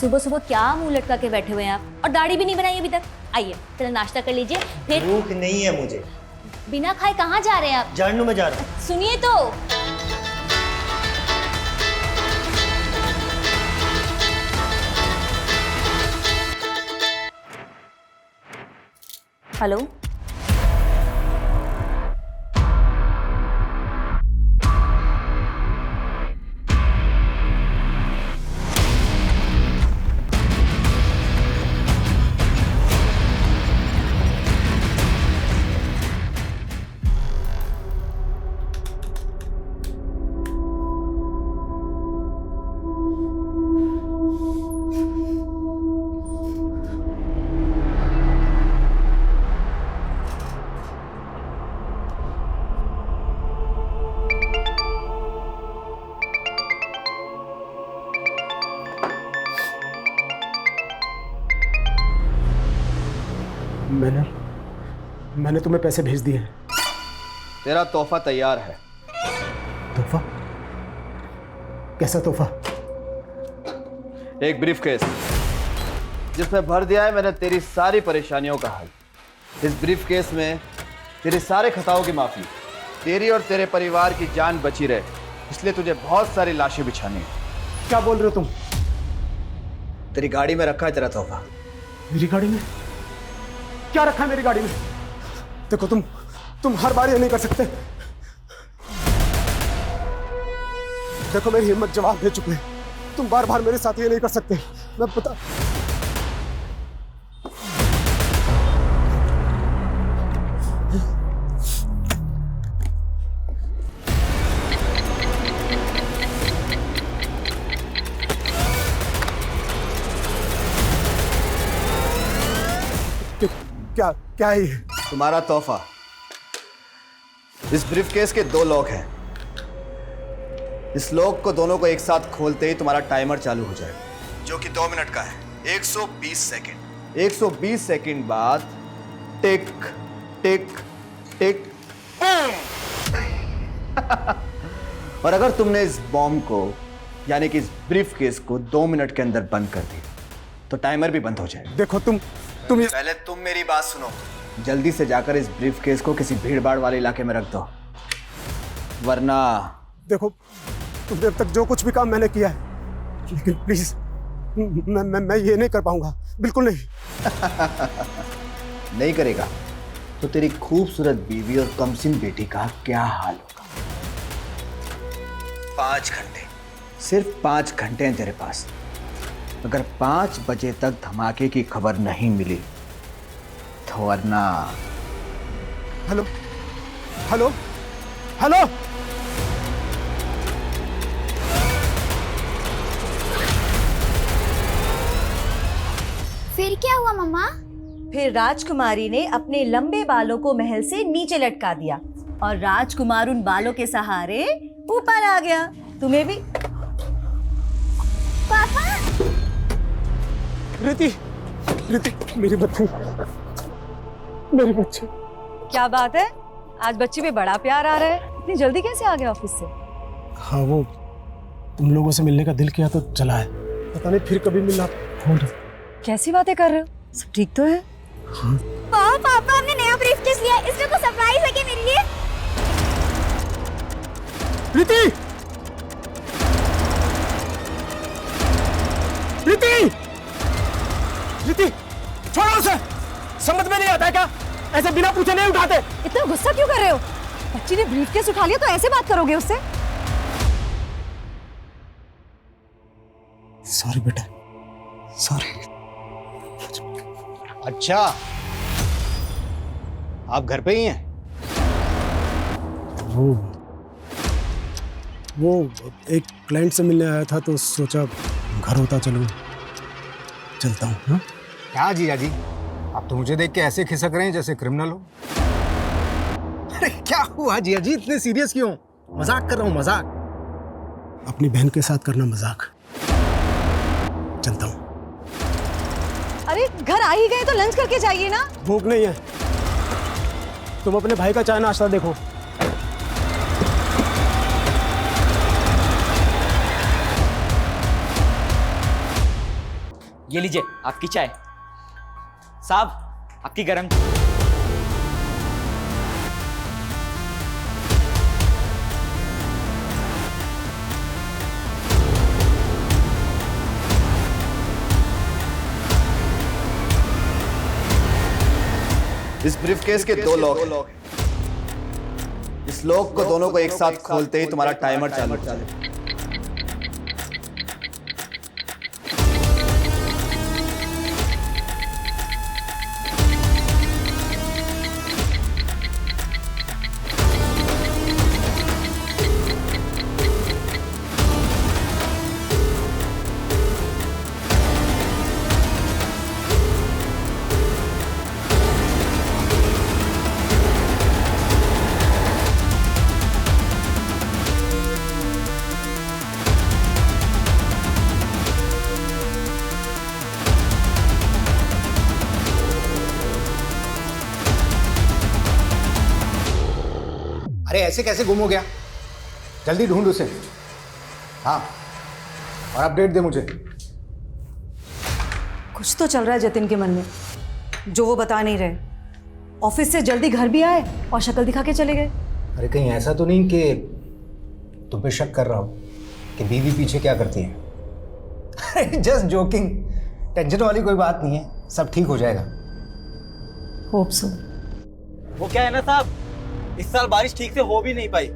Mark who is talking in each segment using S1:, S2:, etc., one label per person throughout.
S1: सुबह सुबह क्या मुंह लटका के बैठे हुए हैं आप, और दाढ़ी भी नहीं बनाई अभी तक। आइए चलो नाश्ता कर लीजिए फिर।
S2: भूख नहीं है मुझे।
S1: बिना खाए कहाँ जा रहे हैं आप?
S2: जानू में जा रहा हूँ।
S1: सुनिए तो। हेलो,
S3: मैंने तुम्हें पैसे भेज दिए।
S4: तेरा तोहफा तैयार है।
S3: तोहफा? कैसा तोहफा?
S4: एक ब्रीफकेस जिसमें भर दिया है मैंने तेरी सारी परेशानियों का हल। इस ब्रीफकेस में तेरे सारे खताओं की माफी, तेरी और तेरे परिवार की जान बची रहे, इसलिए तुझे बहुत सारी लाशें बिछानी है।
S3: क्या बोल रहे हो तुम?
S2: तेरी गाड़ी में रखा है तेरा तोहफा।
S3: मेरी गाड़ी में? क्या रखा है मेरी गाड़ी में? देखो तुम हर बार ये नहीं कर सकते। देखो मेरी हिम्मत जवाब दे चुके हैं, तुम बार बार मेरे साथ ये नहीं कर सकते। मैं पता क्या क्या है ये?
S4: तुम्हारा तोहफा। इस ब्रीफकेस के 2 लॉक हैं। इस लॉक को दोनों को एक साथ खोलते ही तुम्हारा टाइमर चालू हो जाएगा, जो कि 2 मिनट का है। 120 सेकंड। 120 सेकंड बाद टिक टिक टिक। और अगर तुमने इस बॉम्ब को यानी कि इस ब्रीफकेस को 2 मिनट के अंदर बंद कर दिया तो टाइमर भी बंद हो जाएगा।
S3: देखो तुम
S4: पहले तुम मेरी बात सुनो। जल्दी से जाकर इस ब्रीफकेस को किसी भीड़-भाड़ वाले इलाके में रख दो, वरना
S3: देखो तुमने अब तक जो कुछ भी काम मैंने किया है, लेकिन प्लीज मैं ये नहीं कर पाऊंगा, बिल्कुल नहीं।
S4: नहीं करेगा तो तेरी खूबसूरत बीवी और कमसिन बेटी का क्या हाल होगा? 5 घंटे, सिर्फ 5 घंटे हैं तेरे पास। अगर 5 बजे तक धमाके की खबर नहीं मिली तो वरना।
S3: Hello hello hello.
S5: फिर क्या हुआ मम्मा?
S1: फिर राजकुमारी ने अपने लंबे बालों को महल से नीचे लटका दिया और राजकुमार उन बालों के सहारे ऊपर आ गया। तुम्हें भी।
S5: पापा!
S3: रिति मेरी बच्ची, मेरी बच्ची।
S6: क्या बात है, आज बच्ची में बड़ा प्यार आ रहा है। इतनी जल्दी कैसे आ गया ऑफिस से?
S3: हाँ वो तुम लोगों से मिलने का दिल किया तो चला है, पता नहीं फिर कभी मिलना होगा।
S6: कैसी बातें कर रहे हो? सब ठीक तो है?
S5: पापा हमने नया ब्रीफकेस लिया है, इसमें कुछ सरप्राइज है क्या मेरे लिए?
S3: रिति! रिति! रिति! छोड़ो उसे! समझ में नहीं आता है क्या? ऐसे बिना पूछे नहीं उठाते।
S6: इतना गुस्सा क्यों कर रहे हो? बच्ची ने ब्रीफकेस उठा लिया तो ऐसे बात करोगे उससे?
S3: सॉरी बेटा, सॉरी।
S2: अच्छा, आप घर पे ही हैं?
S3: वो एक क्लाइंट से मिलने आया था तो सोचा घर होता चलता हूँ। हाँ?
S7: क्या जीजा जी, आप तो मुझे देख के ऐसे खिसक रहे हैं जैसे क्रिमिनल हो। अरे क्या हुआ जीजा जी, इतने सीरियस क्यों? मजाक कर रहा हूँ, मजाक।
S3: अपनी बहन के साथ करना मजाक। चलता हूँ।
S6: अरे घर आ ही गए तो लंच करके जाइए ना।
S3: भूख नहीं है, तुम अपने भाई का चाय नाश्ता देखो।
S8: ये लीजिए आपकी चाय। साहब आपकी गरम।
S4: इस ब्रीफकेस के दो लॉक हैं। इस लॉक को दोनों को एक साथ खोलते ही तुम्हारा टाइमर चालू हो जाएगा।
S7: अरे ऐसे कैसे गुम हो गया? जल्दी ढूंढ उसे। हाँ, और अपडेट दे मुझे।
S6: कुछ तो चल रहा है जतिन के मन में जो वो बता नहीं रहे। ऑफिस से जल्दी घर भी आए और शक्ल दिखा के चले गए।
S7: अरे कहीं ऐसा तो नहीं कि तुम पे शक कर रहा हो कि बीवी पीछे क्या करती है? अरे जस्ट जोकिंग, टेंशन वाली कोई बात नहीं है, सब ठीक हो जाएगा।
S6: Hope so.
S8: वो क्या है ना साहब, इस साल बारिश ठीक से हो भी नहीं पाई।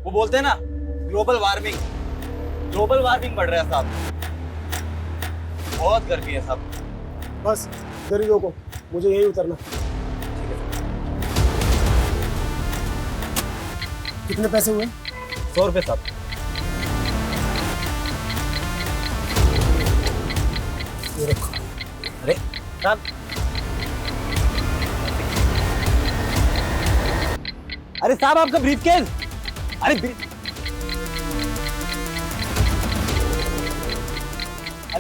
S8: वो बोलते हैं ना ग्लोबल वार्मिंग बढ़ रहा है साहब। बहुत गर्मी है साहब।
S3: बस इधर ही रोको, मुझे यही उतरना। कितने पैसे हुए?
S8: 100 रुपये साहब।
S3: ये रखो।
S8: अरे साहब, अरे साहब आपका ब्रीफकेस। अरे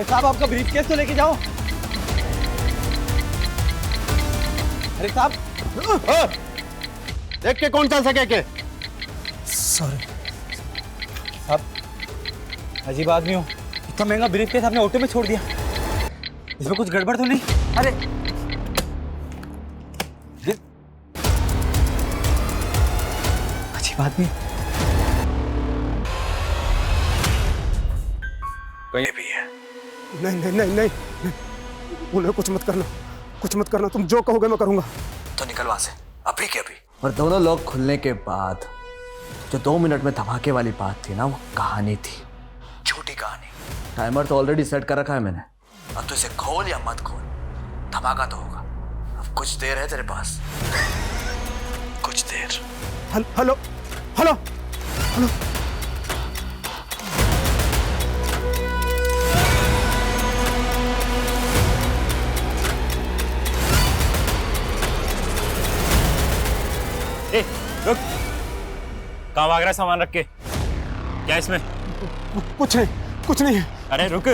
S8: साहब आपका ब्रीफकेस तो लेके जाओ। अरे साहब
S3: देख के कौन चल सके के? सॉरी
S8: साहब, अजीब आदमी हो। इतना महंगा ब्रीफकेस आपने ऑटो में छोड़ दिया। इसमें कुछ गड़बड़ तो नहीं? अरे अजीब आदमी।
S4: कहीं भी है।
S3: नहीं नहीं नहीं नहीं, नहीं। उन्हें कुछ मत करना, कुछ मत करना। तुम जो कहोगे मैं करूंगा।
S2: तो निकल वहां से अभी के अभी।
S4: और दोनों लोग खुलने के बाद जो 2 मिनट में धमाके वाली बात थी ना, वो कहानी थी,
S2: झूठी कहानी।
S4: टाइमर तो ऑलरेडी सेट कर रखा है मैंने।
S2: अब तो इसे खोल या मत खोल, धमाका तो होगा। अब कुछ देर है तेरे पास, कुछ देर।
S3: Hello hello hello.
S9: ए, रुक। कहाँ भाग रहा है सामान रख के? क्या इसमें?
S3: कुछ नहीं, कुछ नहीं है।
S9: अरे रुक,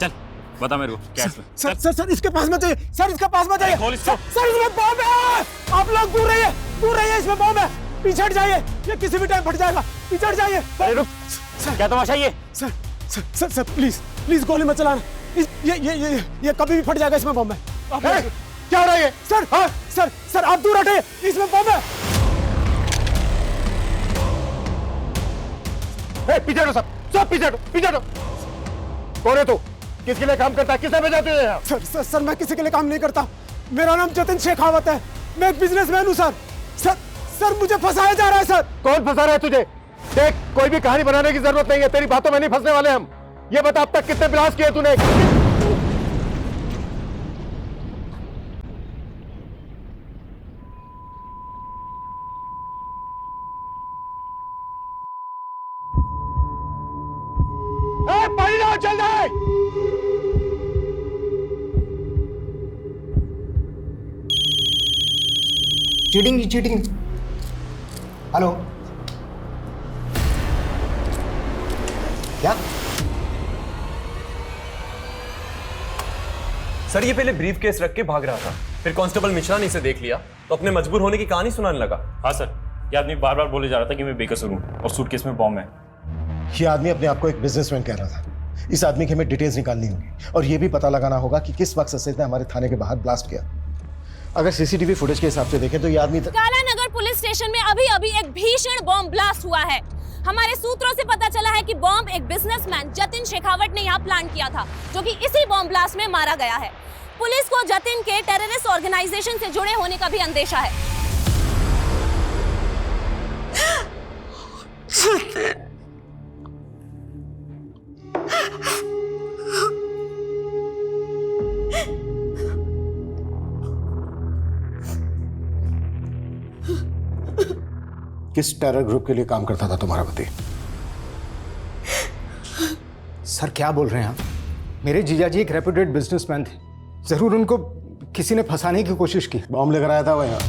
S9: चल बता मेरे को क्या इसमें?
S3: सर सर सर इसके पास मत जाइए, सर इसके पास मत जाइए।
S9: खोल इसको।
S3: सर इसमें बॉम्ब है। आप लोग दूर रहिए, दूर रहिए, इसमें बॉम्ब है। पीछे हट जाइए, ये किसी भी टाइम फट जाएगा। पीछे हट जाइए।
S9: अरे रुक, क्या तमाशा ये?
S3: Sir sir sir sir please please गोली मत चलाना। ये कभी भी फट जाएगा, इसमें बॉम्ब है। क्या हो रहा है ये? सर हाँ सर सर आप दूर हटिए, इसमें बॉम्ब है।
S10: पीछे हटो सब पीछे हटो, पीछे हटो। कौन है तू? किसके लिए काम करता है? किसने भेजा तुझे यहाँ?
S3: सर मैं किसी के लिए काम नहीं करता। मेरा नाम जतिन शेखावत है, मैं एक बिजनेसमैन हूँ सर। सर मुझे फंसाया जा रहा है सर।
S10: कौन फंसा रहा है तुझे? देख, कोई भी कहानी बनाने की जरूरत नहीं है, तेरी बातों में नहीं फंसने वाले हम। ये बता अब तक कितने ब्लास्ट किए तूने? पानी लाओ जल्दी।
S7: Cheating cheating. हेलो, क्या?
S11: सर ये पहले ब्रीफ केस रख के भाग रहा था, फिर कांस्टेबल मिश्रा ने इसे देख लिया तो अपने मजबूर होने की कहानी सुनाने लगा।
S9: हाँ सर, ये आदमी बार बार बोले जा रहा था कि मैं बेकसूर हूँ और सूटकेस में बॉम्ब है।
S10: ये आदमी अपने आप को एक बिजनेसमैन कह रहा था।
S7: इस आदमी की हमें डिटेल्स निकालनी होगी और ये भी पता लगाना होगा कि किस वक्त ससेज ने हमारे थाने के बाहर ब्लास्ट किया। अगर सीसीटीवी फुटेज के हिसाब से देखें तो ये आदमी
S5: काला नगर पुलिस स्टेशन में अभी अभी एक भीषण बॉम्ब ब्लास्ट हुआ है। हमारे सूत्रों से पता चला है कि बॉम्ब एक बिजनेसमैन जतिन शेखावत ने यहाँ प्लान किया था, जो कि इसी बॉम्ब ब्लास्ट में मारा गया है। पुलिस को जतिन के टेररिस्ट ऑर्गेनाइजेशन से जुड़े होने का भी अंदेशा है।
S7: किस टेरर ग्रुप के लिए काम करता था तुम्हारा पति? सर क्या बोल रहे हैं आप? मेरे जीजा जी एक रेप्यूटेड बिजनेसमैन थे, जरूर उनको किसी ने फंसाने की कोशिश की, बॉम्ब लेकर आया था वह यहाँ।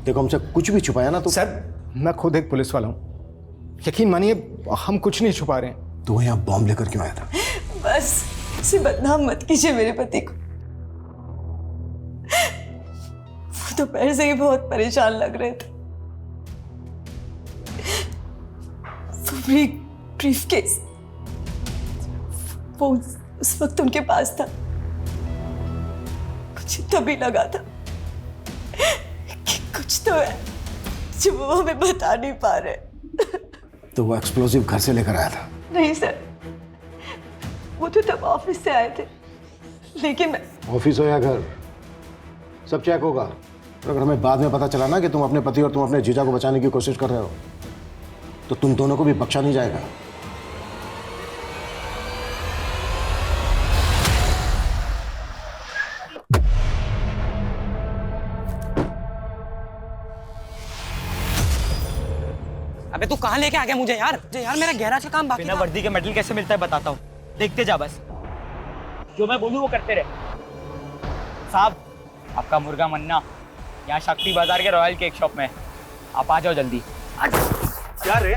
S7: देखो हमसे कुछ भी छुपाया ना तो सर मैं खुद एक पुलिस वाला हूँ, यकीन मानिए हम कुछ नहीं छुपा रहे हैं। तो वह यहाँ बॉम्ब लेकर क्यों आया था?
S6: बस उसे बदनाम मत कीजिए मेरे पति को, वो तो पहले से ही बहुत परेशान लग रहे थे। ब्रीफकेस वो उस वक्त उनके पास था, कुछ तभी लगा था कि कुछ तो है जो वो हमें बता नहीं पा रहे।
S7: तो वो एक्सप्लोजिव घर से लेकर आया था?
S6: नहीं सर, वो तो तब ऑफिस से आए थे, लेकिन मैं
S7: ऑफिस हो या घर सब चेक होगा। और अगर हमें बाद में पता चला ना कि तुम अपने पति और तुम अपने जीजा को बचाने की कोशिश कर रहे हो तो तुम दोनों को भी बख्शा नहीं जाएगा।
S8: अबे तू कहाँ लेके आ गया मुझे यार? यार मेरा गैराज का काम बाकी बिना वर्दी के मेडल कैसे मिलता है बताता हूँ, देखते जा बस। जो मैं बोलूँ वो करते रहे। साहब आपका मुर्गा मन्ना यहाँ शक्ति बाजार के रॉयल केक शॉप में, आप आ जाओ जल्दी।
S9: क्या रे,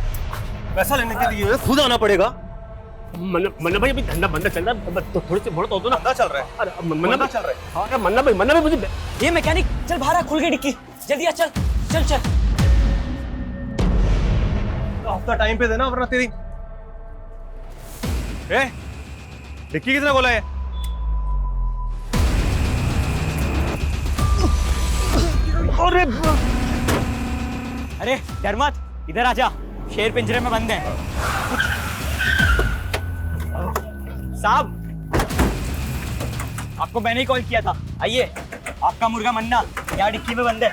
S9: पैसा लेने के लिए खुद आना पड़ेगा? मन्ना भाई अभी धंधा बंदा चल रहा है, तो थोड़े से बढ़ तो ना। चल रहा है। अरे मन्ना चल रहा है। हाँ मन्ना भाई मुझे
S8: ये मैकेनिक चल बाहर आ, खुल गई डिक्की, जल्दी आ, चल चल चल।
S9: हफ्ता टाइम पे देना वरना तेरी डिक्की किसने खोला है?
S8: अरे डर मत, इधर आजा, शेर पिंजरे में बंद है। साहब आपको मैंने ही कॉल किया था, आइए। आपका मुर्गा मन्ना यहाँ डिक्की में बंद है।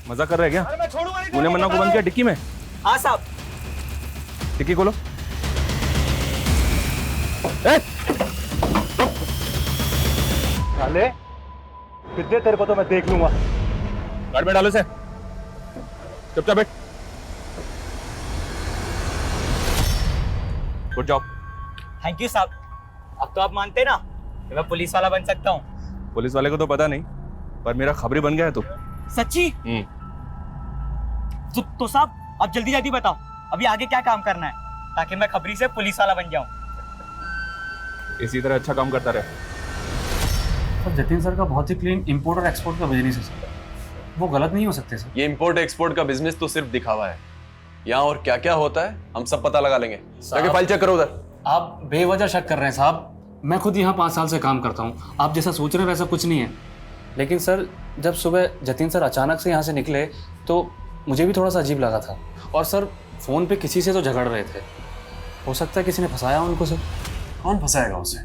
S9: मजाक कर रहा है क्या? तूने मन्ना को बंद किया डिक्की में?
S8: हाँ साहब।
S9: डिक्की खोलो। साले कितने तेरे को तो मैं देख लूंगा। गाड़ी में डालो से, चुपचाप बैठ। Good job.
S8: थैंक यू साहब। अब तो आप मानते ना कि मैं पुलिस वाला बन सकता हूँ?
S9: पुलिस वाले को तो पता नहीं, पर मेरा खबरी बन गया है तू।
S8: सच्ची? तो साहब आप जल्दी जल्दी बताओ अभी आगे क्या काम करना है, ताकि मैं खबरी से पुलिस वाला बन जाऊं।
S9: इसी तरह अच्छा काम करता रहे।
S12: सर जतिन सर का बहुत ही क्लीन इंपोर्ट और एक्सपोर्ट का बिजनेस है सर, वो गलत नहीं हो सकते सर।
S11: ये इंपोर्ट एक्सपोर्ट का बिजनेस तो सिर्फ दिखावा है, यहाँ और क्या क्या होता है हम सब पता लगा लेंगे। जाके फाइल चेक करो उधर।
S12: आप बेवजह शक कर रहे हैं साहब, मैं खुद यहाँ 5 साल से काम करता हूँ, आप जैसा सोच रहे हैं वैसा कुछ नहीं है। लेकिन सर जब सुबह जतिन सर अचानक से यहाँ से निकले तो मुझे भी थोड़ा सा अजीब लगा था। और सर फ़ोन पे किसी से तो झगड़ रहे थे, हो सकता है किसी ने फंसाया उनको। सर
S11: कौन फंसाएगा उसे?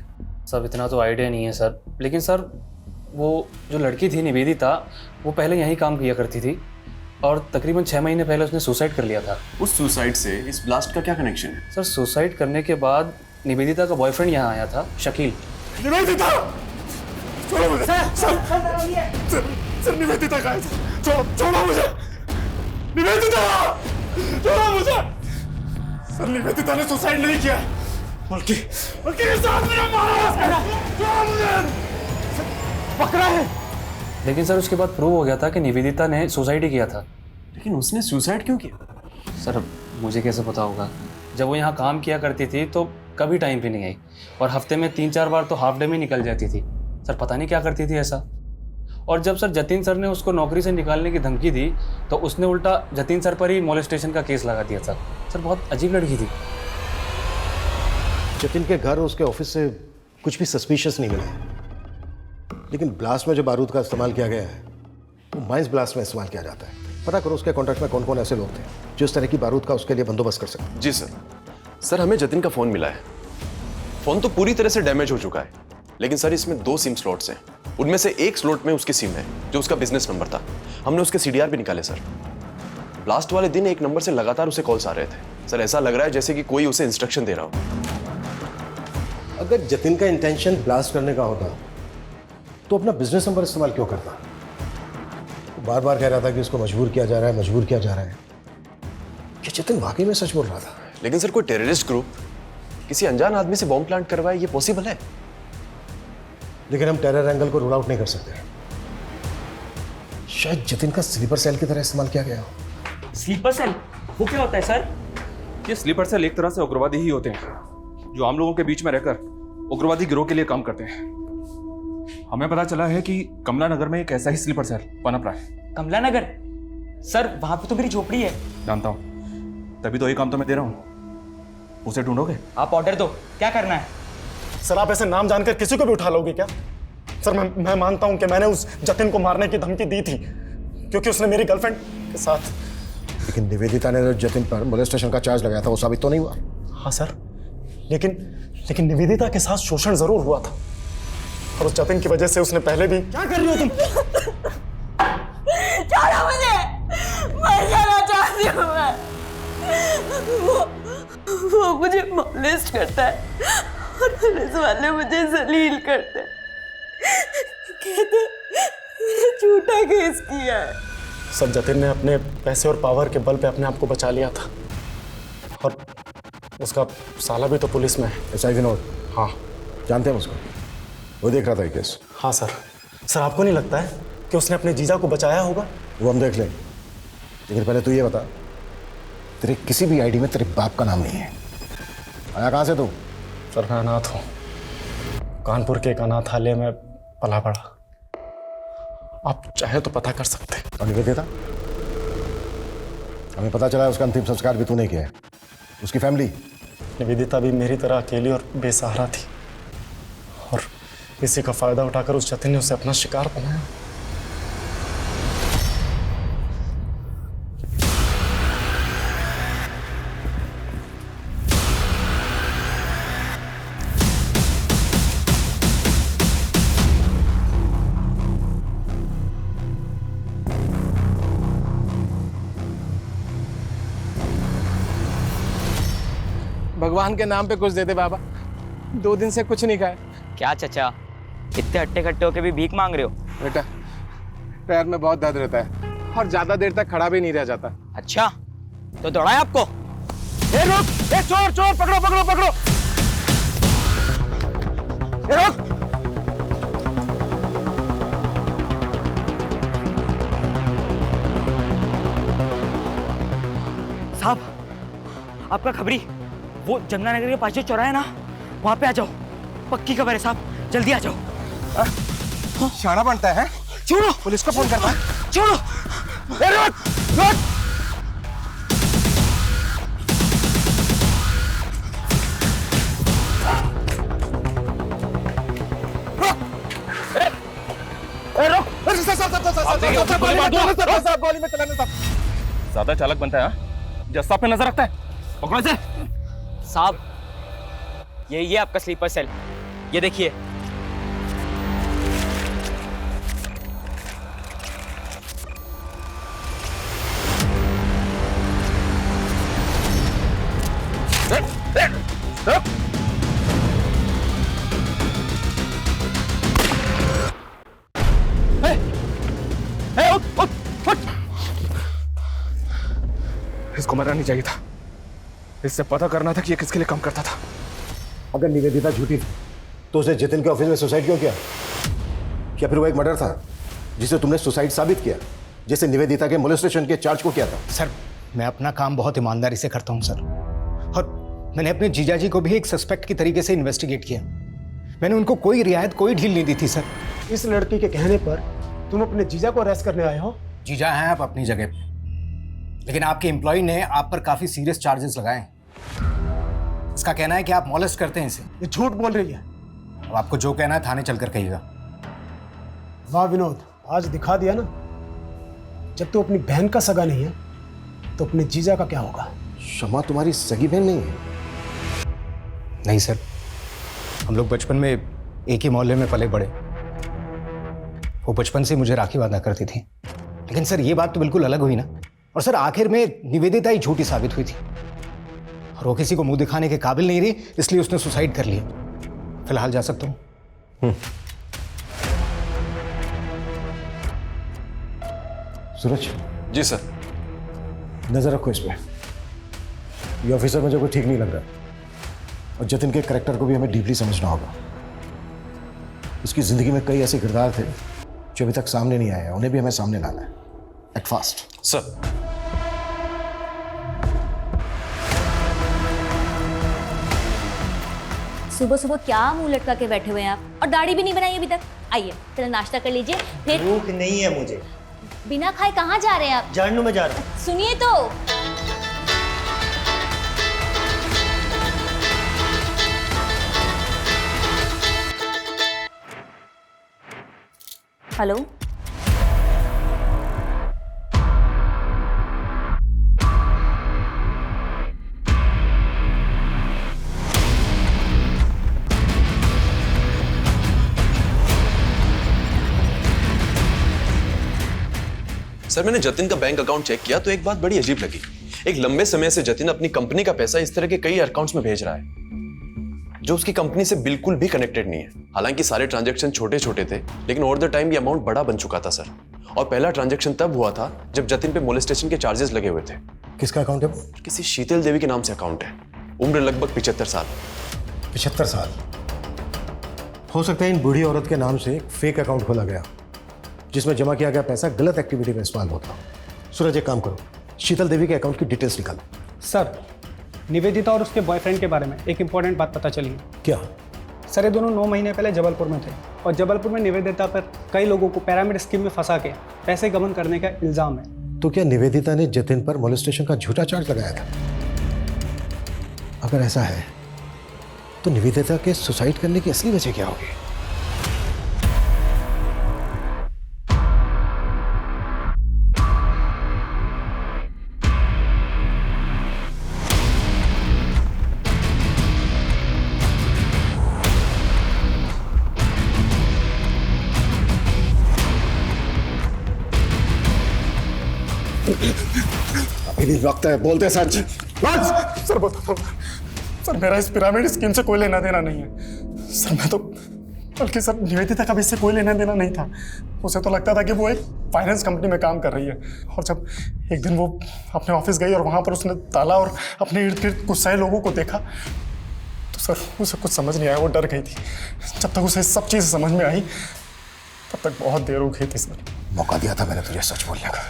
S12: सब इतना तो आइडिया नहीं है सर, लेकिन सर वो जो लड़की थी निवेदिता, वो पहले यहीं काम किया करती थी और तकरीबन 6 महीने पहले उसने सुसाइड कर लिया था।
S11: उस सुसाइड से इस ब्लास्ट का क्या कनेक्शन है?
S12: सर सुसाइड करने के बाद निवेदिता का बॉयफ्रेंड यहाँ आया था, शकील।
S3: निवेदिता! छोड़ो मुझे! सर निवेदिता कहाँ है? छोड़ो मुझे! निवेदिता! छोड़ो मुझे! सर निवेदिता ने सुसाइड नहीं किया, बल्कि इस आदमी ने मारा। छोड़ो मुझे! पकड़ा है।
S12: लेकिन सर उसके बाद प्रूव हो गया था कि निवेदिता ने सुसाइड ही किया था।
S11: लेकिन उसने सुसाइड क्यों किया?
S12: सर मुझे कैसे पता होगा, जब वो यहाँ काम किया करती थी तो कभी टाइम पे नहीं आई और हफ्ते में 3-4 बार तो हाफ डे में निकल जाती थी। सर पता नहीं क्या करती थी ऐसा। और जब सर जतिन सर ने उसको नौकरी से निकालने की धमकी दी तो उसने उल्टा जतिन सर पर ही मोलेस्टेशन का केस लगा दिया था। सर बहुत अजीब लड़की थी।
S7: जतिन के घर और उसके ऑफिस से कुछ भी सस्पिशियस नहीं मिला, लेकिन ब्लास्ट में जो बारूद का इस्तेमाल किया गया है वो माइंस ब्लास्ट में इस्तेमाल किया जाता है। पता करो उसके कॉन्ट्रैक्ट में कौन कौन ऐसे लोग थे जो इस तरह की बारूद का उसके लिए बंदोबस्त कर सकते।
S11: जी सर, हमें जतिन का फोन मिला है। फोन तो पूरी तरह से डैमेज हो चुका है, लेकिन सर इसमें 2 सिम स्लॉट्स हैं। उनमें से एक स्लॉट में उसकी सिम है जो उसका बिजनेस नंबर था। हमने उसके CDR भी निकाले सर। ब्लास्ट वाले दिन एक नंबर से लगातार उसे कॉल्स आ रहे थे सर। ऐसा लग रहा है जैसे कि कोई उसे इंस्ट्रक्शन दे रहा हो।
S7: अगर जतिन का इंटेंशन ब्लास्ट करने का होता तो अपना बिजनेस नंबर इस्तेमाल क्यों करता? बार बार कह रहा था कि उसको मजबूर किया जा रहा है, मजबूर किया जा रहा है। क्या जतिन वाकई में सच बोल रहा था?
S11: लेकिन सर कोई टेररिस्ट ग्रुप किसी अनजान आदमी से बॉम्ब प्लांट करवाए, ये पॉसिबल है?
S7: लेकिन हम टेरर एंगल को रूल आउट नहीं कर सकते। शायद जतिन का स्लीपर सेल की तरह इस्तेमाल किया गया हो।
S8: स्लीपर सेल वो क्या होता है सर?
S12: ये स्लीपर सेल एक तरह से उग्रवादी ही होते हैं जो आम लोगों के बीच में रहकर उग्रवादी गिरोह के लिए काम करते हैं। हमें पता चला है कि कमला नगर में एक ऐसा ही स्लीपर सेल पनप रहा है।
S8: कमला नगर? सर वहां पे तो मेरी झोपड़ी है।
S12: जानता हूँ, तभी तो ये काम तो मैं दे रहा हूँ। उसे ढूंढोगे?
S8: आप ऑर्डर दो, क्या करना है?
S3: सर आप ऐसे नाम जानकर किसी को भी उठा लोगे क्या? सर मैं मानता हूं कि मैंने उस जतिन को मारने की धमकी दी थी क्योंकि उसने मेरी गर्लफ्रेंड के साथ।
S7: लेकिन निवेदिता ने जो जतिन पर मोलेस्टेशन का चार्ज लगाया था वो साबित तो नहीं हुआ।
S3: हाँ सर, लेकिन निवेदिता के साथ शोषण जरूर हुआ था और उस जतिन की वजह से उसने पहले भी। क्या कर रही हो तुम?
S5: छोड़ो मुझे, मर जाना चाहती हूँ मैं। वो मुझे मोलेस्ट करता है और पुलिस वाले मुझे जलील करते हैं। कहते मैंने झूठा केस किया है।
S3: सर जतिन ने अपने पैसे और पावर के बल पे अपने आप को बचा लिया था और उसका साला भी तो पुलिस में है।
S7: SI विनोद?
S3: हाँ
S7: जानते हैं उसको, वो देख रहा था ये केस।
S3: हाँ सर आपको नहीं लगता है कि उसने अपने जीजा को बचाया होगा?
S7: वो हम देख लें, लेकिन पहले तू ये बता, तेरे किसी भी आईडी में तेरे बाप का नाम नहीं है। आया कहाँ से तू?
S3: सर मैं अनाथ हूँ, कानपुर के एक अनाथालय में पला पड़ा। आप चाहे तो पता कर सकते हैं।
S7: और निवेदिता? हमें पता चला है उसका अंतिम संस्कार भी तूने किया है। उसकी फैमिली?
S3: निवेदिता भी मेरी तरह अकेली और बेसहारा थी और इसी का फायदा उठाकर उस जतिन ने उसे अपना शिकार बनाया।
S10: भगवान के नाम पे कुछ दे दे बाबा, 2 दिन से कुछ नहीं खाया।
S8: क्या चचा, इतने हट्टे खट्टे होके भी भीख मांग रहे हो?
S10: बेटा पैर में बहुत दर्द रहता है और ज्यादा देर तक खड़ा भी नहीं रह जाता।
S8: अच्छा तो दौड़ाए आपको?
S10: ए रुक, ए चोर चोर, पकड़ो पकड़ो पकड़ो। ए रुक।
S8: साहब आपका खबरी, वो जमुना नगर के पास जो चौराहा है ना, वहां पे आ जाओ। पक्की खबर है साहब, जल्दी आ जाओ।
S10: शाना बनता है?
S8: छोड़ो,
S10: पुलिस को फोन करता है।
S8: छोड़ो।
S10: ए रुक, रुक।
S12: ज्यादा चालक बनता है, जस्ता पे नजर रखता है। पकड़ो इसे।
S8: साहब ये है आपका स्लीपर सेल, ये देखिए।
S12: इसको मरना नहीं चाहिए था, इससे पता करना था कि ये किसके लिए काम करता था।
S7: अगर निवेदिता झूठी थी तो उसे जतिन के ऑफिस में सुसाइड क्यों किया? क्या फिर वो एक मर्डर था जिसे तुमने सुसाइड साबित किया, जैसे निवेदिता के मोलेस्टेशन के चार्ज को किया था?
S13: सर मैं अपना काम बहुत ईमानदारी से करता हूँ सर, और मैंने अपने जीजा जी को भी एक सस्पेक्ट की तरीके से इन्वेस्टिगेट किया। मैंने उनको कोई रियायत, कोई ढील नहीं दी थी सर।
S3: इस लड़की के कहने पर तुम अपने जीजा को अरेस्ट करने आए हो?
S13: जीजा हैं आप अपनी जगह पे, लेकिन आपके एम्प्लॉय ने आप पर काफी सीरियस चार्जेस लगाए। इसका कहना है कि आप मॉलेस्ट करते हैं इसे।
S7: ये झूठ बोल रही है।
S13: अब आपको जो कहना है थाने चलकर कहिएगा।
S7: वाह विनोद, आज दिखा दिया ना, जब तू अपनी बहन का सगा नहीं है तो अपने जीजा का क्या होगा।
S10: शमा तुम्हारी सगी बहन नहीं है?
S13: नहीं सर, हम लोग बचपन में एक ही मोहल्ले में पले बड़े। वो बचपन से मुझे राखी बांधा करती थी। लेकिन सर ये बात तो बिल्कुल अलग हुई ना। और सर आखिर में निवेदिता ही झूठी साबित हुई थी और वो किसी को मुंह दिखाने के काबिल नहीं रही, इसलिए उसने सुसाइड कर लिया। फिलहाल जा सकता हूँ।
S10: सूरज।
S11: जी सर।
S10: नजर रखो इसमें। ये ऑफिसर मुझे कोई ठीक नहीं लग रहा और जतिन के कैरेक्टर को भी हमें डीपली समझना होगा। उसकी जिंदगी में कई ऐसे किरदार थे जो अभी तक सामने नहीं आए हैं, उन्हें भी हमें सामने लाना है। Act fast.
S11: सर।
S5: सुबह सुबह क्या मुंह लटका के बैठे हुए हैं आप, और दाढ़ी भी नहीं बनाई अभी तक। आइए पहले नाश्ता कर लीजिए, फिर।
S14: भूख नहीं है मुझे।
S5: बिना खाए कहाँ जा रहे हैं आप?
S14: झाड़ू में जा रहा हूँ।
S5: सुनिए तो। हेलो,
S11: सर मैंने जतिन का बैंक अकाउंट चेक किया तो एक बात बड़ी अजीब लगी। एक लंबे समय से जतिन अपनी कंपनी का पैसा इस तरह के कई अकाउंट्स में भेज रहा है जो उसकी कंपनी से बिल्कुल भी कनेक्टेड नहीं है। हालांकि सारे ट्रांजैक्शन छोटे छोटे थे, लेकिन ओवर द टाइम ये अमाउंट बड़ा बन चुका था सर। और पहला ट्रांजैक्शन तब हुआ था जब जतिन पे मोलेस्टेशन के चार्जेस लगे हुए थे।
S10: किसका अकाउंट है?
S11: किसी शीतल देवी के नाम से अकाउंट है। उम्र लगभग 75 साल।
S10: 75 साल? हो सकता है इन बूढ़ी औरत के नाम से एक फेक अकाउंट खोला गया जिसमें जमा किया गया पैसा गलत एक्टिविटी में इस्तेमाल होता। सूरज एक काम करो, शीतल देवी के अकाउंट की डिटेल्स निकालो।
S15: सर, निवेदिता और उसके बॉयफ्रेंड के बारे में एक इंपॉर्टेंट बात पता चली है।
S10: क्या?
S15: सर ये दोनों 9 महीने पहले जबलपुर में थे और जबलपुर में निवेदिता पर कई लोगों को पिरामिड स्कीम में फंसा के पैसे गबन करने का इल्जाम है।
S10: तो क्या निवेदिता ने जतिन पर मोलेस्टेशन का झूठा चार्ज लगाया था? अगर ऐसा है तो निवेदिता के सुसाइड करने की असली वजह क्या होगी? अभी भी वक्त है, बोलते सच।
S3: सर बताता हूँ सर, मेरा इस पिरामिड स्कीम से कोई लेना देना नहीं है सर। मैं तो बल्कि सर निवेदिता का भी इससे कोई लेना देना नहीं था। उसे तो लगता था कि वो एक फाइनेंस कंपनी में काम कर रही है। और जब एक दिन वो अपने ऑफिस गई और वहाँ पर उसने ताला और अपने इर्द गिर्द गुस्साए लोगों को देखा तो सर उसे कुछ समझ नहीं आया। वो डर गई थी। जब तक उसे सब चीज़ समझ में आई तब तक बहुत देर हो गई थी सर।
S10: मौका दिया था मैंने तुझे सच बोलने का।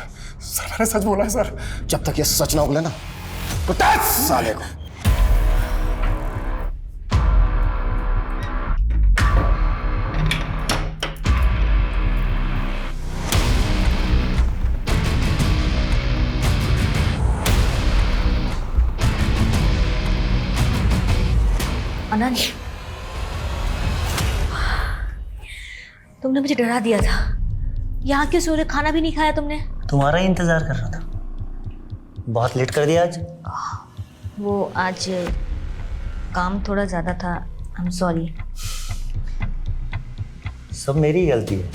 S3: सर मैंने सच बोला है सर।
S10: जब तक ये सच ना उगले ना तो साले को।
S1: अनंत, तुमने मुझे डरा दिया था। यहाँ क्यों सो रहे? खाना भी नहीं खाया तुमने?
S14: तुम्हारा ही इंतजार कर रहा था। बहुत लेट कर दिया आज।
S1: वो आज काम थोड़ा ज़्यादा था। I am sorry.
S14: सब मेरी गलती है।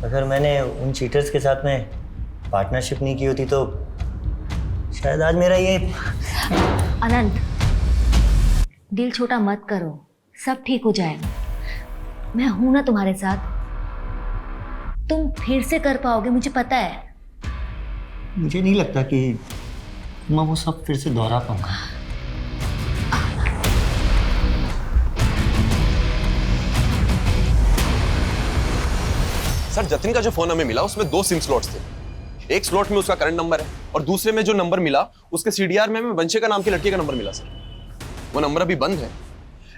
S14: अगर मैंने उन चीटर्स के साथ में पार्टनरशिप नहीं की होती तो शायद आज मेरा ये।
S1: अनंत, दिल छोटा मत करो, सब ठीक हो जाएगा। मैं हूं ना तुम्हारे साथ। तुम फिर से कर पाओगे, मुझे पता है।
S14: मुझे नहीं लगता कि मैं वो सब फिर से दोहरा पाऊंगा।
S11: सर जतिन का जो फोन हमें मिला उसमें 2 सिम स्लॉट्स थे। एक स्लॉट में उसका करंट नंबर है और दूसरे में जो नंबर मिला उसके सीडीआर में हमें वंशिका नाम की लड़की का नंबर मिला सर। वो नंबर अभी बंद है,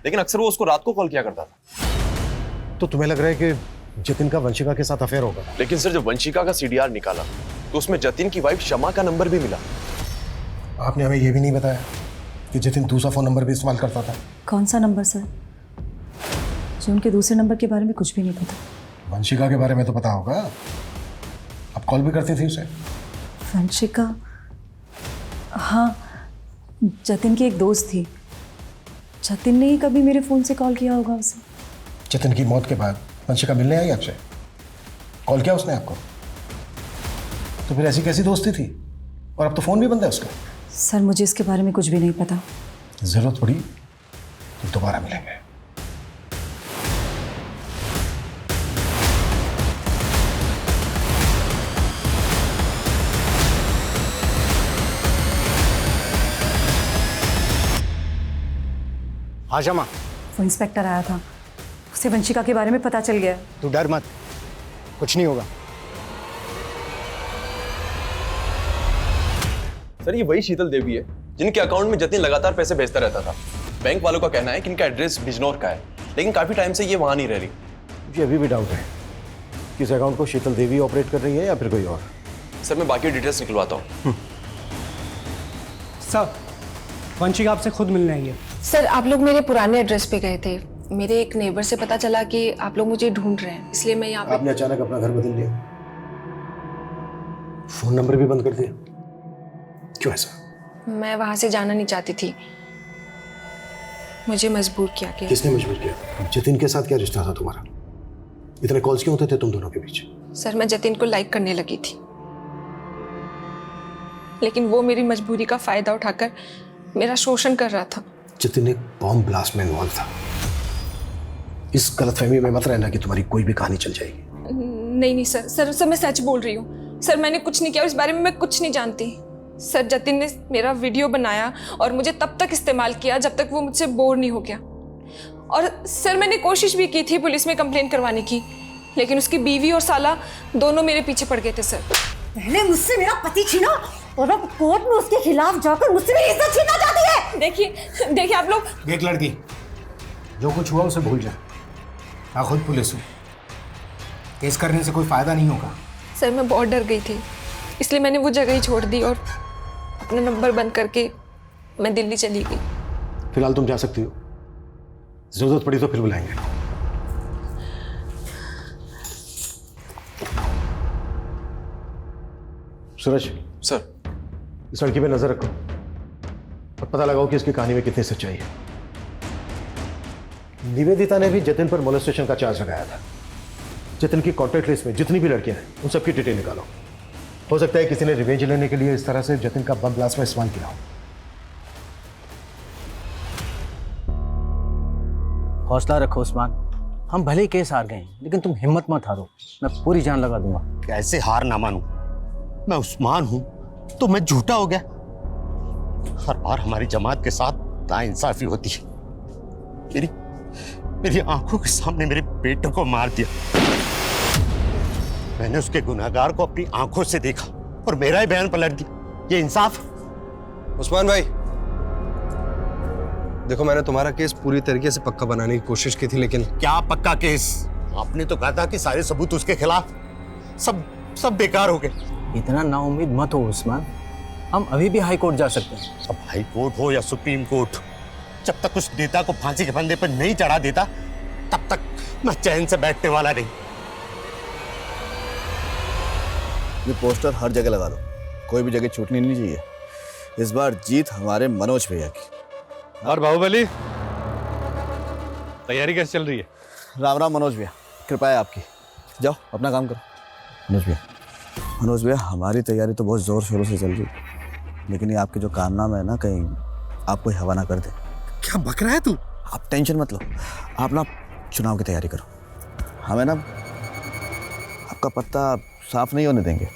S11: लेकिन अक्सर वो उसको रात को कॉल किया करता था।
S10: तो तुम्हें लग रहा है कि जतिन का वंशिका के साथ अफेयर होगा?
S11: लेकिन सर जब वंशिका का सीडीआर निकाला तो उसमें जतिन की वाइफ शमा का नंबर भी मिला।
S10: आपने हमें यह भी नहीं बताया कि जतिन दूसरा फ़ोन नंबर भी इस्तेमाल करता था?
S6: कौन सा नंबर सर? जो उनके दूसरे नंबर के बारे में कुछ भी नहीं पता।
S10: वंशिका के बारे में तो पता होगा, आप कॉल भी करती थी उसे?
S6: वंशिका? हाँ, जतिन की एक दोस्त थी। जतिन ने ही कभी मेरे फ़ोन से कॉल किया होगा उसे।
S10: जतिन की मौत के बाद वंशिका मिलने आई आपसे? कॉल किया उसने आपको? तो फिर ऐसी कैसी दोस्ती थी? और अब तो फ़ोन भी बंद है उसका।
S6: सर मुझे इसके बारे में कुछ भी नहीं पता।
S10: ज़रूरत पड़ी तो दोबारा मिलेंगे।
S13: हाँ शमा,
S6: वो इंस्पेक्टर आया था, उसे वंशिका के बारे में पता चल गया।
S13: तू डर मत, कुछ नहीं होगा।
S11: सर ये वही शीतल देवी है जिनके अकाउंट में जतिन लगातार पैसे भेजता रहता था। बैंक वालों का कहना है कि इनका एड्रेस बिजनौर का है, लेकिन काफी टाइम से ये वहां नहीं रह रही।
S10: मुझे अभी भी डाउट है कि इस अकाउंट को शीतल देवी ऑपरेट कर रही है या फिर कोई और।
S11: सर मैं बाकी डिटेल्स निकलवाता हूँ।
S15: सर वंशिका आपसे खुद मिलने आई है।
S16: सर आप लोग मेरे पुराने एड्रेस पे गए थे। मेरे एक नेबर से पता चला कि आप लोग मुझे ढूंढ रहे हैं, इसलिए मैं यहाँ पे।
S10: आपने अचानक अपना घर बदल लिया, फोन नंबर भी बंद कर दिया, क्यों ऐसा?
S16: मैं वहां से जाना नहीं चाहती थी, मुझे मजबूर किया गया।
S10: किसने मजबूर किया? जतिन के साथ क्या रिश्ता था तुम्हारा? इतने कॉल्स क्यों होते थे तुम दोनों के बीच?
S16: सर मैं जतिन को लाइक करने लगी थी, लेकिन वो मेरी मजबूरी का फायदा उठाकर मेरा शोषण कर रहा था।
S10: जतिन एक बॉम्ब ब्लास्ट में इन्वॉल्व था। इस गलतफहमी में मत रहना कि तुम्हारी कोई भी कहानी चल जाएगी।
S16: नहीं सर मैं सच बोल रही हूँ। सर मैंने कुछ नहीं किया, इस बारे में मैं कुछ नहीं जानती। सर जतिन ने मेरा वीडियो बनाया और मुझे तब तक इस्तेमाल किया जब तक वो मुझसे बोर नहीं हो गया। और सर मैंने कोशिश भी की थी पुलिस में कंप्लेंट करवाने की, लेकिन उसकी बीवी और साला दोनों मेरे पीछे पड़ गए थे। सर
S6: पहले मुझसे मेरा पति छीना और अब कोर्ट में उसके खिलाफ जाकर मुझसे मेरी इज्जत छीनना चाहती है।
S16: देखिए आप लोग।
S13: देख लड़की, जो कुछ हुआ उसे भूल जा। मैं खुद पुलिस हूँ, केस करने से कोई फायदा नहीं होगा।
S16: सर मैं बहुत डर गई थी, इसलिए मैंने वो जगह ही छोड़ दी और अपना नंबर बंद करके मैं दिल्ली चली गई।
S10: फिलहाल तुम जा सकती हो, जरूरत पड़ी तो फिर बुलाएंगे। सूरज
S11: सर,
S10: इस लड़की पे नजर रखो और पता लगाओ कि इसकी कहानी में कितनी सच्चाई है। निवेदिता ने भी जतिन पर मोलेस्टेशन का चार्ज लगाया था। जतिन की कॉन्टैक्ट लिस्ट में जितनी भी लड़कियां हैं उन सबकी डिटेल निकालो। हो सकता है किसी ने रिवेंज लेने के लिए इस तरह से जतिन का बम ब्लास्ट में इस्तेमाल किया हो।
S17: हौसला रखो उस्मान, हम भले ही केस हार गए लेकिन तुम हिम्मत मत हारो, मैं पूरी जान लगा दूंगा।
S18: कैसे हार ना मानूं? मैं उस्मान हूं तो मैं झूठा हो गया? हर बार हमारी जमात के साथ नाइंसाफी होती है। मेरी आंखों के सामने मेरे बेटे को मार दिया। मैंने उसके गुनहगार को अपनी आंखों से देखा और मेरा ही बयान पलट दिया। ये इंसाफ?
S19: उस्मान भाई देखो, मैंने तुम्हारा केस पूरी तरीके से पक्का बनाने की कोशिश की थी, लेकिन
S18: क्या पक्का केस? आपने तो कहा था कि सारे सबूत उसके खिलाफ, सब बेकार हो गए।
S17: इतना नाउम्मीद मत हो उस्मान, हम अभी भी हाई कोर्ट जा सकते हैं।
S18: अब हाई कोर्ट हो या सुप्रीम कोर्ट, जब तक उस नेता को फांसी के फंदे पर नहीं चढ़ा देता तब तक मैं चैन से बैठने वाला नहीं।
S4: ये पोस्टर हर जगह लगा लो, कोई भी जगह छूटनी नहीं चाहिए। इस बार जीत हमारे मनोज भैया की।
S9: और बाहुबली, तैयारी कैसे चल रही है?
S4: राम राम मनोज भैया, कृपा है आपकी। जाओ अपना काम करो। मनोज भैया हमारी तैयारी तो बहुत जोर शोरों से चल रही है, लेकिन ये आपके जो कारनामे है ना, कहीं आप कोई हवा ना कर दे।
S18: क्या बक रहा है तू?
S4: आप टेंशन मत लो, आप ना चुनाव की तैयारी करो। हमें ना आपका पत्ता साफ नहीं होने देंगे।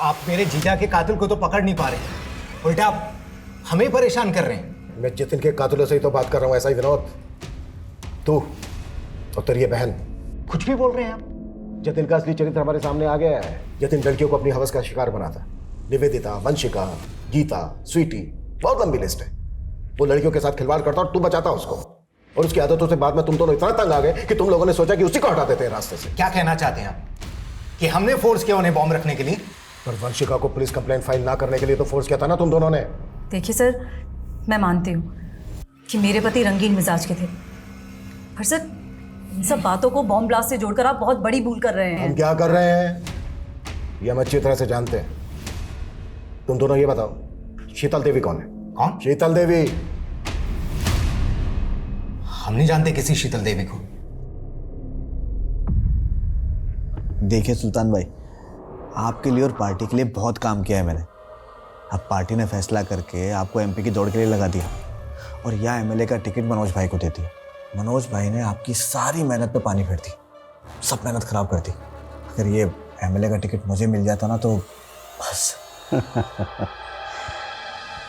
S13: आप मेरे जीजा के कातिल को तो पकड़ नहीं पा रहे, उल्टा आप हमें परेशान कर रहे हैं।
S10: मैं जतिन के कातिलों से ही तो बात कर रहा हूँ, ऐसा ही विनोद। तू और तेरी बहन कुछ भी बोल रहे हैं आप। जतिन का असली चरित्र हमारे सामने आ गया है। जतिन लड़कियों को अपनी हवस का शिकार बनाता। निवेदिता, वंशिका, गीता, स्वीटी, बहुत लंबी लिस्ट है। वो लड़कियों के साथ खिलवाड़ करता और तू बचाता उसको। और उसकी आदतों से बाद में तुम दोनों इतना तंग आ गए कि तुम लोगों ने सोचा कि उसी को हटा देते हैं रास्ते से।
S13: क्या कहना चाहते हैं आप? कि हमने फोर्स किया उन्हें बॉम्ब रखने के लिए?
S10: पर वंशिका को पुलिस कंप्लेंट फाइल ना करने के लिए तो फोर्स किया था ना तुम दोनों ने।
S6: देखिए सर, मैं मानती हूँ कि मेरे पति रंगीन मिजाज के थे, पर सर इन सब बातों को बॉम्ब ब्लास्ट से जोड़कर आप बहुत बड़ी भूल कर रहे हैं।
S10: हम क्या कर रहे हैं ये हम अच्छी तरह से जानते हैं। तुम दोनों ये बताओ, शीतल देवी कौन है?
S13: कौन?
S10: शीतल देवी।
S13: हम नहीं जानते किसी शीतल देवी को।
S4: देखिए सुल्तान भाई, आपके लिए और पार्टी के लिए बहुत काम किया है मैंने। अब पार्टी ने फैसला करके आपको एमपी की दौड़ के लिए लगा दिया और यह एमएलए का टिकट मनोज भाई को दे दिया। मनोज भाई ने आपकी सारी मेहनत पे पानी फेर दी, सब मेहनत खराब कर दी। अगर ये एमएलए का टिकट मुझे मिल जाता ना तो बस।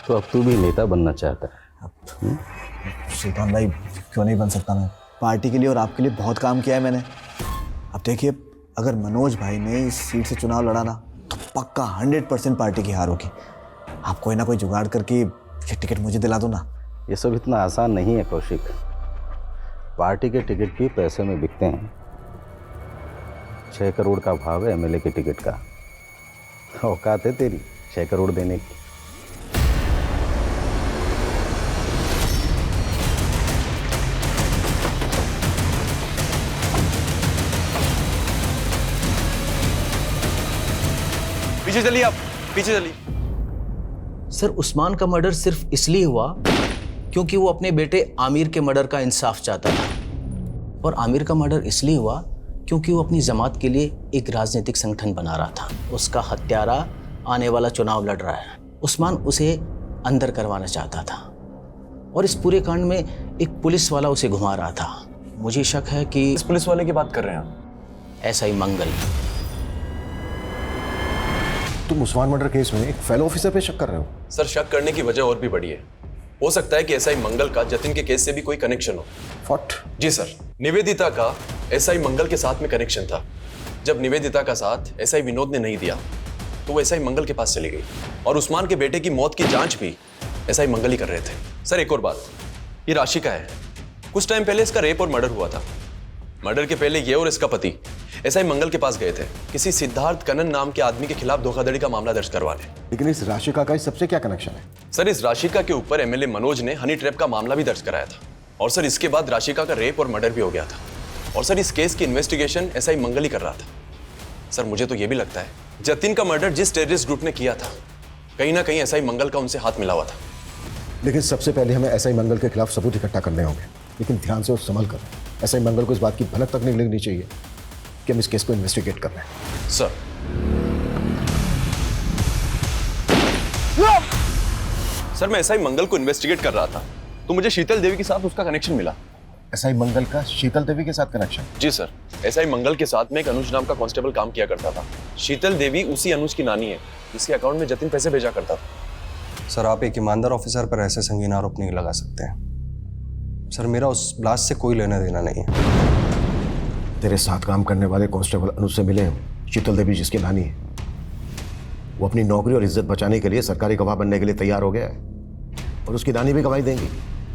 S17: तो अब तू भी नेता बनना चाहता है?
S4: सुल्तान भाई क्यों नहीं बन सकता मैं? पार्टी के लिए और आपके लिए बहुत काम किया है मैंने। अब देखिए, अगर मनोज भाई ने इस सीट से चुनाव लड़ा ना तो पक्का 100% पार्टी की हार होगी। आप कोई ना कोई जुगाड़ करके ये टिकट मुझे दिला दो ना।
S17: ये सब इतना आसान नहीं है कौशिक। पार्टी के टिकट भी पैसे में बिकते हैं। 6 करोड़ का भाव है एमएलए के टिकट का। औकात है तेरी 6 करोड़ देने की?
S11: पीछे चलिए आप, पीछे चलिए।
S17: सर, उस्मान का मर्डर सिर्फ इसलिए हुआ क्योंकि वो अपने बेटे आमिर के मर्डर का इंसाफ चाहता था, और आमिर का मर्डर इसलिए हुआ क्योंकि वो अपनी जमात के लिए एक राजनीतिक संगठन बना रहा था। उसका हत्यारा आने वाला चुनाव लड़ रहा है। उस्मान उसे अंदर करवाना चाहता था, और इस पूरे कांड में एक पुलिस वाला उसे घुमा रहा था। मुझे शक है कि
S11: इस पुलिस वाले की बात कर रहे हैं आप?
S17: एसआई मंगल।
S10: तुम उस्मान मर्डर केस में एक फेलो ऑफिसर पे शक कर रहे हो?
S11: सर, शक करने की वजह और भी बड़ी है। हो सकता है कि एसआई मंगल का जतिन के केस से भी कोई कनेक्शन हो।
S10: व्हाट?
S11: जी सर, निवेदिता का एसआई मंगल के साथ में कनेक्शन था। जब निवेदिता का साथ एसआई विनोद ने नहीं दिया तो वो एसआई मंगल के पास चली गई, और उस्मान के बेटे की मौत की जांच भी एसआई मंगल ही कर रहे थे। सर, एक और बात, ये राशि का है। कुछ टाइम पहले इसका रेप और मर्डर हुआ था। मर्डर के पहले ये और इसका पति एसआई मंगल के पास गए थे किसी सिद्धार्थ कनन नाम के आदमी के खिलाफ धोखाधड़ी का मामला दर्ज करवाने।
S10: लेकिन इस राशिका का इस सबसे क्या कनेक्शन है?
S11: सर, इस राशिका के ऊपर एमएलए मनोज ने हनी ट्रैप का मामला भी दर्ज कराया था, और सर इसके बाद राशिका का रेप और मर्डर भी हो गया था। और सर इस केस की इन्वेस्टिगेशन एसआई मंगल ही कर रहा था। सर, मुझे तो यह भी लगता है जतिन का मर्डर जिस टेररिस्ट ग्रुप ने किया था, कहीं ना कहीं एसआई मंगल का उनसे हाथ मिला हुआ था।
S10: लेकिन सबसे पहले हमें एसआई मंगल के खिलाफ सबूत इकट्ठा करने होंगे, लेकिन ध्यान से और संभल कर। एसआई मंगल को इस बात की भनक तक नहीं लगनी चाहिए कि हम इस केस को इन्वेस्टिगेट कर रहे हैं।
S11: सर, मैं एसआई मंगल को इन्वेस्टिगेट कर रहा था तो मुझे शीतल देवी के साथ उसका कनेक्शन मिला।
S10: एसआई मंगल का शीतल देवी के साथ कनेक्शन?
S11: जी सर, एसआई मंगल के साथ में एक अनुज नाम का कांस्टेबल काम किया करता था। शीतल देवी उसी अनुज की नानी है जिसके अकाउंट में जतिन पैसे भेजा करता था।
S19: सर, आप एक ईमानदार ऑफिसर पर ऐसे संगीन आरोप नहीं लगा सकते हैं। सर, मेरा उस ब्लास्ट से कोई लेना देना नहीं है।
S10: तेरे साथ काम करने वाले कांस्टेबल अनुज से मिले शीतल देवी जिसकी नानी है, वो अपनी नौकरी और इज्जत बचाने के लिए सरकारी गवाह बनने के लिए तैयार हो गया है, और उसकी नानी भी गवाही देंगी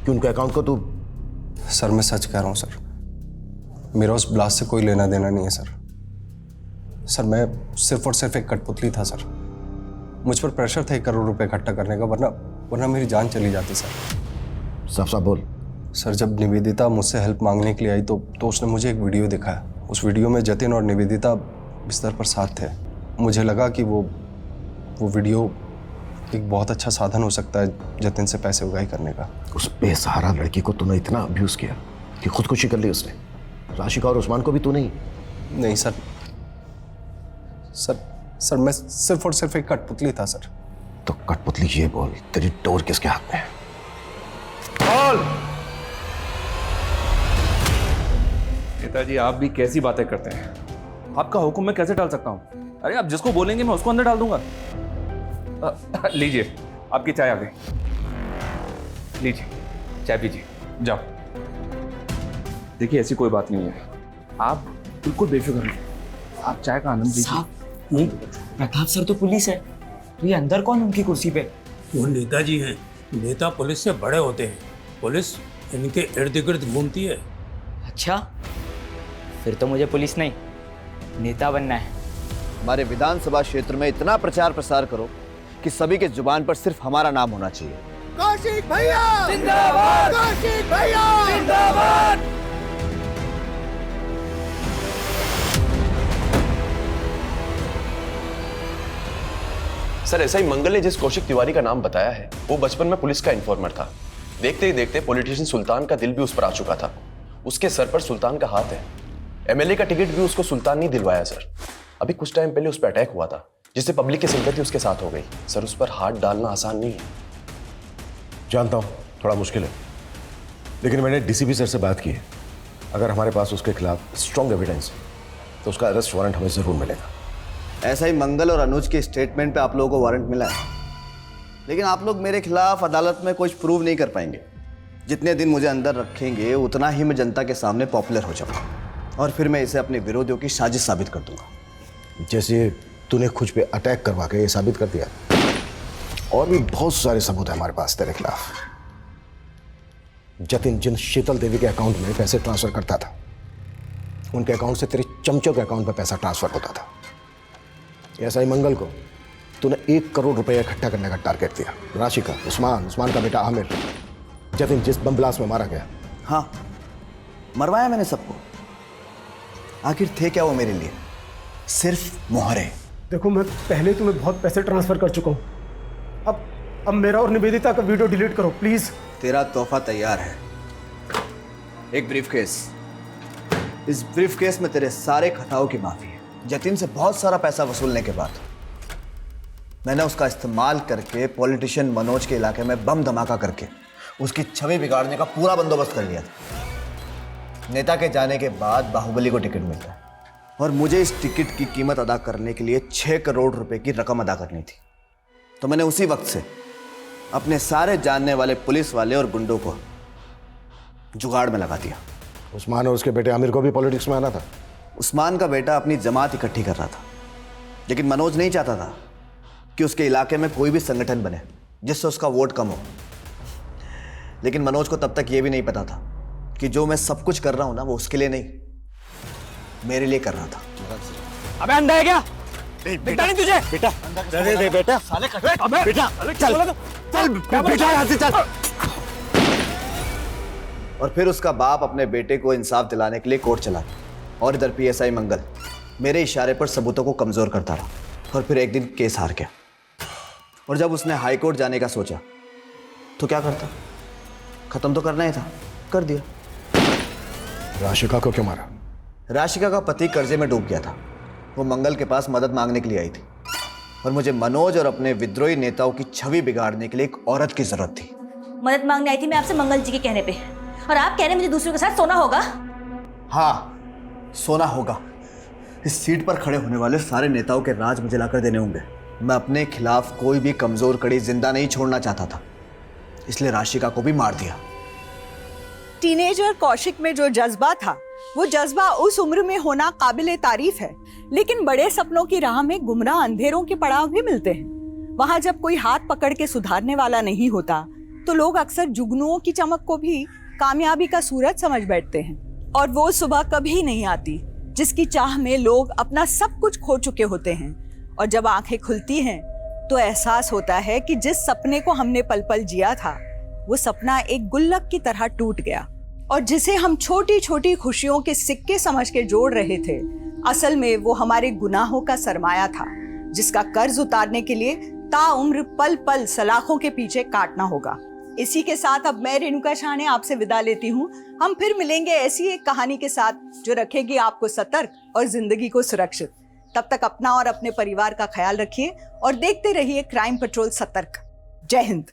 S10: कि उनके अकाउंट को तू।
S19: सर, मैं सच कह रहा हूँ सर, मेरा उस ब्लास्ट से कोई लेना देना नहीं है सर। सर, मैं सिर्फ और सिर्फ एक कठपुतली था सर। मुझ पर प्रेशर था 1 करोड़ रुपए इकट्ठा करने का, वरना मेरी जान चली जाती सर।
S10: साफ साफ बोल।
S19: सर, जब निवेदिता मुझसे हेल्प मांगने के लिए आई तो उसने मुझे एक वीडियो दिखाया। उस वीडियो में जतिन और निवेदिता बिस्तर पर साथ थे। मुझे लगा कि वो वीडियो एक बहुत अच्छा साधन हो सकता है जतिन से पैसे उगाही करने का।
S10: उस बेसहारा लड़की को तूने इतना अब्यूज किया कि खुदकुशी कर ली उसने। राशिका और उस्मान को भी तू नहीं
S19: सर, मैं सिर्फ और सिर्फ एक कठपुतली था सर।
S10: तो कठपुतली ये बोल, तेरी डोर किसके हाथ में है?
S20: बोल। नेताजी, आप भी कैसी बातें करते हैं? आपका हुक्म मैं कैसे डाल सकता हूं? अरे, आप जिसको बोलेंगे मैं उसको अंदर डाल दूंगा। लीजिए, आपकी चाय आ गई। लीजिए, चाय पीजिए, जाओ। देखिए, ऐसी कोई बात नहीं है, आप बिल्कुल बेफिक्र रहिए। आप चाय का आनंद लीजिए।
S8: नहीं, प्रताप सर तो पुलिस है, तो ये अंदर कौन उनकी कुर्सी पे?
S9: वो नेताजी हैं। नेता पुलिस से बड़े होते हैं। पुलिस इनके इर्द गिर्द घूमती है।
S8: अच्छा, फिर तो मुझे पुलिस नहीं नेता बनना है।
S4: हमारे विधानसभा क्षेत्र में इतना प्रचार प्रसार करो कि सभी के जुबान पर सिर्फ हमारा नाम होना चाहिए।
S3: कौशिक भैया जिंदाबाद, कौशिक भैया जिंदाबाद।
S11: सर ऐसा ही मंगल ने जिस कौशिक तिवारी का नाम बताया है वो बचपन में पुलिस का इन्फॉर्मर था। देखते ही देखते पॉलिटिशियन सुल्तान का दिल भी उस पर आ चुका था। उसके सर पर सुल्तान का हाथ है। एमएलए का टिकट भी उसको सुल्तान नहीं दिलवाया सर। अभी कुछ टाइम पहले उस पर अटैक हुआ था जिससे पब्लिक की सिंपैथी उसके साथ हो गई। सर उस पर हाथ डालना आसान नहीं है।
S10: जानता हूं थोड़ा मुश्किल है, लेकिन मैंने डीसीपी सर से बात की है। अगर हमारे पास उसके खिलाफ स्ट्रॉन्ग एविडेंस तो उसका अरेस्ट वारंट हमें जरूर मिलेगा।
S4: ऐसा ही मंगल और अनुज के स्टेटमेंट पे आप लोगों को वारंट मिला है, लेकिन आप लोग मेरे खिलाफ अदालत में कुछ प्रूव नहीं कर पाएंगे। जितने दिन मुझे अंदर रखेंगे उतना ही मैं जनता के सामने पॉपुलर हो जाऊंगा और फिर मैं इसे अपने विरोधियों की साजिश साबित कर दूंगा।
S10: जैसे तूने खुद पे अटैक करवा के ये साबित कर दिया, और भी बहुत सारे सबूत है हमारे पास तेरे खिलाफ। जतिन जिन शीतल देवी के अकाउंट में पैसे ट्रांसफर करता था, उनके अकाउंट से तेरे चमचों के अकाउंट में पैसा ट्रांसफर होता था। ऐसा ही मंगल को तूने 1 करोड़ रुपए इकट्ठा करने का टारगेट दिया। राशि का उस्मान का बेटा आमिर, जतिन जिस बम ब्लास्ट में मारा गया।
S4: हाँ, मरवाया मैंने सबको। आखिर थे क्या वो मेरे लिए? सिर्फ मोहरे।
S3: देखो मैं पहले तुम्हें बहुत पैसे ट्रांसफर कर चुका हूँ, अब मेरा और निवेदिता का वीडियो डिलीट करो प्लीज।
S4: तेरा तोहफा तैयार है, एक ब्रीफकेस। इस ब्रीफकेस में तेरे सारे खताओं की माफी है। जतिन से बहुत सारा पैसा वसूलने के बाद मैंने उसका इस्तेमाल करके पॉलिटिशियन मनोज के इलाके में बम धमाका करके उसकी छवि बिगाड़ने का पूरा बंदोबस्त कर लिया था। नेता के जाने के बाद बाहुबली को टिकट मिलता है और मुझे इस टिकट की कीमत अदा करने के लिए 6 करोड़ रुपए की रकम अदा करनी थी। तो मैंने उसी वक्त से अपने सारे जानने वाले पुलिस वाले और गुंडों को जुगाड़ में लगा दिया।
S10: उस्मान और उसके बेटे आमिर को भी पॉलिटिक्स में आना था।
S4: उस्मान का बेटा अपनी जमात इकट्ठी कर रहा था, लेकिन मनोज नहीं चाहता था कि उसके इलाके में कोई भी संगठन बने जिससे उसका वोट कम हो। लेकिन मनोज को तब तक यह भी नहीं पता था कि जो मैं सब कुछ कर रहा हूं ना, वो उसके लिए नहीं, मेरे लिए कर रहा था।
S9: अबे अंधा है क्या? दिखता नहीं तुझे? बेटा दे बेटा, साले अबे बेटा चल बेटा यहाँ से चल।
S4: और फिर उसका बाप अपने बेटे को इंसाफ दिलाने के लिए कोर्ट चला और इधर पीएसआई मंगल मेरे इशारे पर सबूतों को कमजोर करता रहा और फिर एक दिन केस हार गया। और जब उसने हाई कोर्ट जाने का सोचा तो क्या करता? खत्म तो करना ही था, कर दिया।
S10: राशिका को क्यों मारा?
S4: राशिका का पति कर्जे में डूब गया था। वो मंगल के पास मदद मांगने के लिए आई थी और मुझे मनोज और अपने विद्रोही नेताओं की छवि बिगाड़ने के लिए एक औरत की जरूरत थी।
S1: मदद मांगने आई थी मैं आपसे मंगल जी के कहने पे, और आप कह रहे हैं मुझे दूसरों के साथ सोना होगा?
S4: हाँ, सोना होगा। इस सीट पर खड़े होने वाले सारे नेताओं के राज मुझे लाकर देने होंगे। मैं अपने खिलाफ कोई भी कमजोर कड़ी जिंदा नहीं छोड़ना चाहता था, इसलिए राशिका को भी मार दिया।
S21: टीनेजर कौशिक में जो जज्बा था वो जज्बा उस उम्र में होना काबिले तारीफ है, लेकिन बड़े सपनों की राह में गुमराह अंधेरों के पड़ाव भी मिलते हैं। वहाँ जब कोई हाथ पकड़ के सुधारने वाला नहीं होता तो लोग अक्सर जुगनुओं की चमक को भी कामयाबी का सूरज समझ बैठते हैं। और वो सुबह कभी नहीं आती जिसकी चाह में लोग अपना सब कुछ खो चुके होते हैं, और जब आंखें खुलती हैं तो एहसास होता है कि जिस सपने को हमने पल पल जिया था वो सपना एक गुल्लक की तरह टूट गया, और जिसे हम छोटी छोटी खुशियों के सिक्के समझ के जोड़ रहे थे, असल में वो हमारे गुनाहों का सरमाया था जिसका कर्ज उतारने के लिए ताउम्र पल पल सलाखों के पीछे काटना होगा। इसी के साथ अब मैं रेणुका शाह ने आपसे विदा लेती हूँ। हम फिर मिलेंगे ऐसी एक कहानी के साथ जो रखेगी आपको सतर्क और जिंदगी को सुरक्षित। तब तक अपना और अपने परिवार का ख्याल रखिए और देखते रहिए क्राइम पेट्रोल सतर्क। जय हिंद।